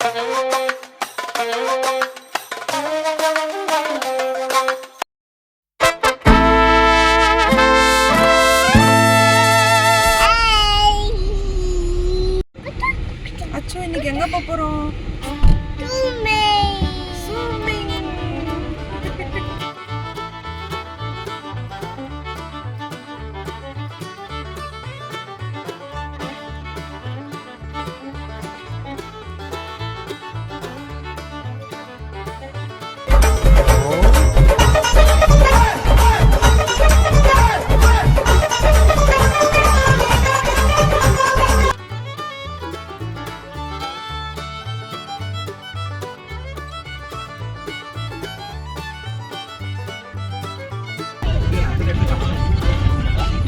அச்சோ இன்னைக்கு எங்க போறோம்?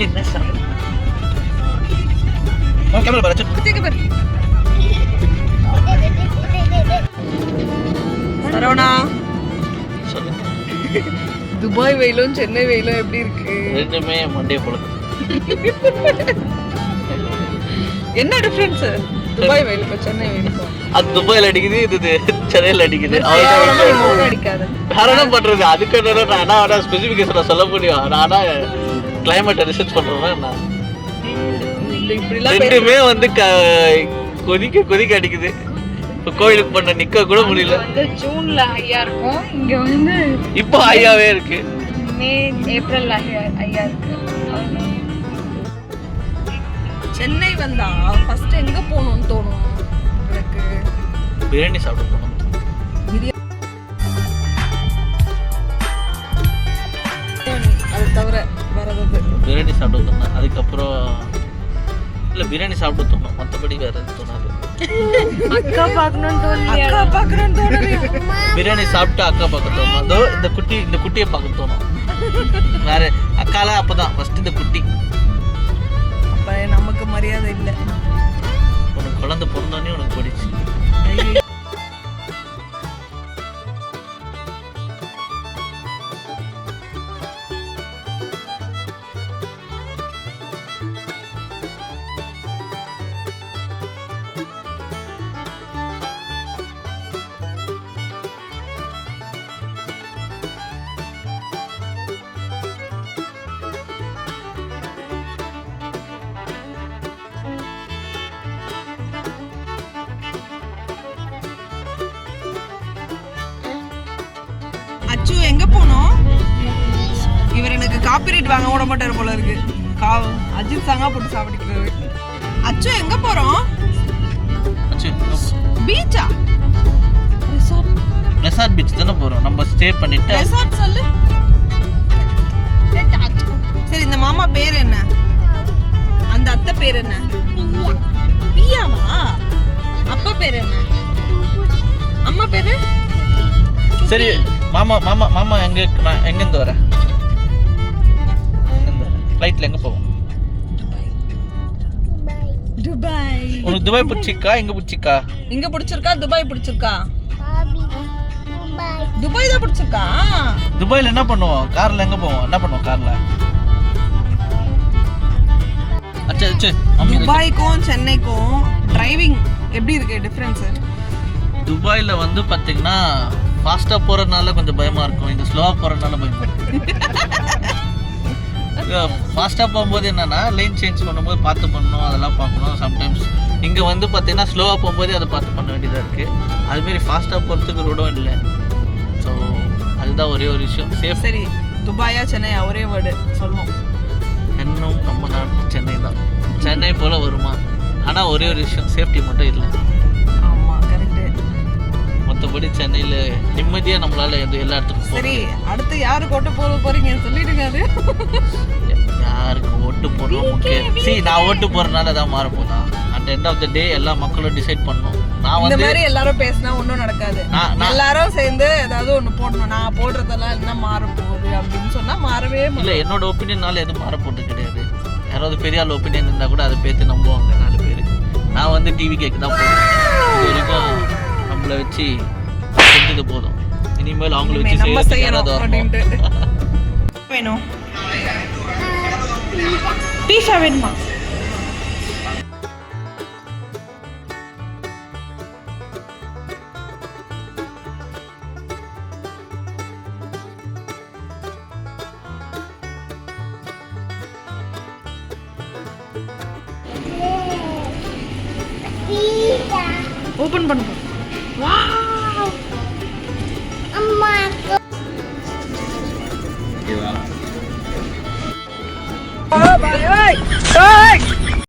என்ன சார் கேமரா பாரு சரவணா சொல்லு. துபாய் வெயிலும் சென்னை வெயிலும் எப்படி இருக்கு? ரெண்டுமே மண்டே போல. என்ன டிஃபரன்ஸ் துபாய் வெயிலுக்கும் சென்னை வெயிலுக்கும்? அது துபாயில அடிக்குது, இது சென்னையில அடிக்குது. அடிக்காது வேற என்ன பண்றது? அதுக்கு நான் ஸ்பெசிபிகேஷன் சொல்ல முடியும். நானா கிளைமேட் ரிசர்ச் பண்றேன். ரெண்டுமே வந்து கொதிக்க கொதிக்க அடிக்குது. இப்போ கோயிலுக்கு பண்ண நிக்க கூட முடியல. ஜூன்ல ஹையா இருக்கும், இங்க வந்து இப்போ ஹையாவே இருக்கு. மே ஏப்ரல் ஹையா இருக்கு. சென்னை வந்தா ஃபர்ஸ்ட் எங்க போகணும்னு தோணும் எனக்கு? பிரியாணி சாப்பிட போகணும். அது தவிர வேற ஏதாவது? பிரியாணி சாப்பிட தோணும். அதுக்கப்புறம் இல்ல பிரியாணி சாப்பிட தோணும், மற்றபடி வேற எதுவும் தோணாது. அக்கா பார்க்கணும்னு தோணும். அக்கா பார்க்கணும்னு தோணும். பிரியாணி சாப்பிட்டு அக்கா பார்க்க தோணும். அதோ இந்த குட்டியை பார்க்க தோணும். வேற அக்காலாம் அப்பதான் ஃபர்ஸ்ட் இந்த குட்டி. அப்ப நமக்கு மரியாதை இல்லை. உனக்கு குழந்தை பிறந்தோடனே உனக்கு பிடிச்சி. அச்சு எங்க போனோம்? இவர் எனக்கு காப்பிரைட் வாங்க விட மாட்டாரு போல இருக்கு. அஜித் சாங்கா போட்டு சாப்பிடுறாரு. அச்சு எங்க போறோம்? பீச்சா? ரெசார்ட் பீச் தானே போறோம். நம்ம ஸ்டே பண்ணிட்டு ரெசார்ட் சொல்லு. சரி இந்த மாமா பேர் என்ன? அந்த அத்தை பேர் என்ன? பியாவா? அப்பா பேர் என்ன? அம்மா பேரு? சரி மாமா மாமா மாமா எங்கேருந்து வர? ஃப்ளைட்ல எங்க போவோம்? துபாய். உனக்கு துபாய் பிடிச்சிருக்கா எங்க பிடிச்சிருக்கா? இங்க பிடிச்சிருக்கா துபாய் பிடிச்சிருக்கா? துபாய் தான் பிடிச்சிருக்கா. துபாய்ல என்ன பண்ணுவோம்? கார்ல எங்க போவோம்? என்ன பண்ணுவோம் கார்ல? துபாய்க்கும் சென்னைக்கும் டிரைவிங் எப்படி இருக்கு டிஃபரன்ஸ்? துபாயில வந்து பாத்தீங்கன்னா ஃபாஸ்டா போறதுனால கொஞ்சம் பயமா இருக்கும். இங்க ஸ்லோவா போறதுனால பயமா இருக்கு. ஃபாஸ்டா போகும்போது என்னன்னா லைன் சேஞ்ச் பண்ணும்போது பார்த்து பண்ணணும், அதெல்லாம் பார்க்கணும். சம்டைம்ஸ் இங்க வந்து பாத்தீங்கன்னா ஸ்லோவா போகும்போதே அதை பார்த்து பண்ண வேண்டியதா இருக்கு. அதுமாரி ஃபாஸ்டா போறதுக்கு ரோடும் இல்லை. ஸோ அதுதான் ஒரே ஒரு விஷயம். சேஃப். சரி துபாயா சென்னையா ஒரே வேர்டு சொல்லுவோம். இன்னும் நம்ம நாட்டு சென்னை தான். சென்னை போல வருமா? ஆனா ஒரே ஒரு விஷயம், சேஃப்டி மட்டும் இல்லை. மற்றபடி சென்னையில் நிம்மதியாக நம்மளால எல்லா இடத்துக்கும். சரி அடுத்து யாருக்கு ஓட்டு போறீங்க சொல்லிடுங்க. அது யாருக்கு ஓட்டு போடுறோம் முக்கியம். சரி நான் ஓட்டு போறதுனால தான் மாற போதா? அட் எண்ட் ஆஃப் த டே எல்லா மக்களும் டிசைட் பண்ணணும். நான் வந்து இந்த மாதிரி எல்லாரும் பேசினா ஒன்றும் நடக்காது. எல்லாரும் சேர்ந்து ஏதாவது ஒன்று போடணும். நான் போடுறதெல்லாம் என்ன மாற போகுது அப்படின்னு சொன்னா மாறவே இல்லை. என்னோட ஒப்பீனியனால எதுவும் மாற போட்டு கிடையாது. யாராவது பெரிய ஆள் ஒப்பீனியன் இருந்தால் கூட அதை பேத்து நம்புவாங்க 4 பேர். நான் வந்து டிவி கேக்கு தான் போடுவேன். இது வரைக்கும் நம்மளை வச்சு செஞ்சது போதும். இனிமேல் அவங்கள வச்சு செய்யணும். வேணும் பீஸா வேணுமா? ஓபன் பண்ணு. வாவ்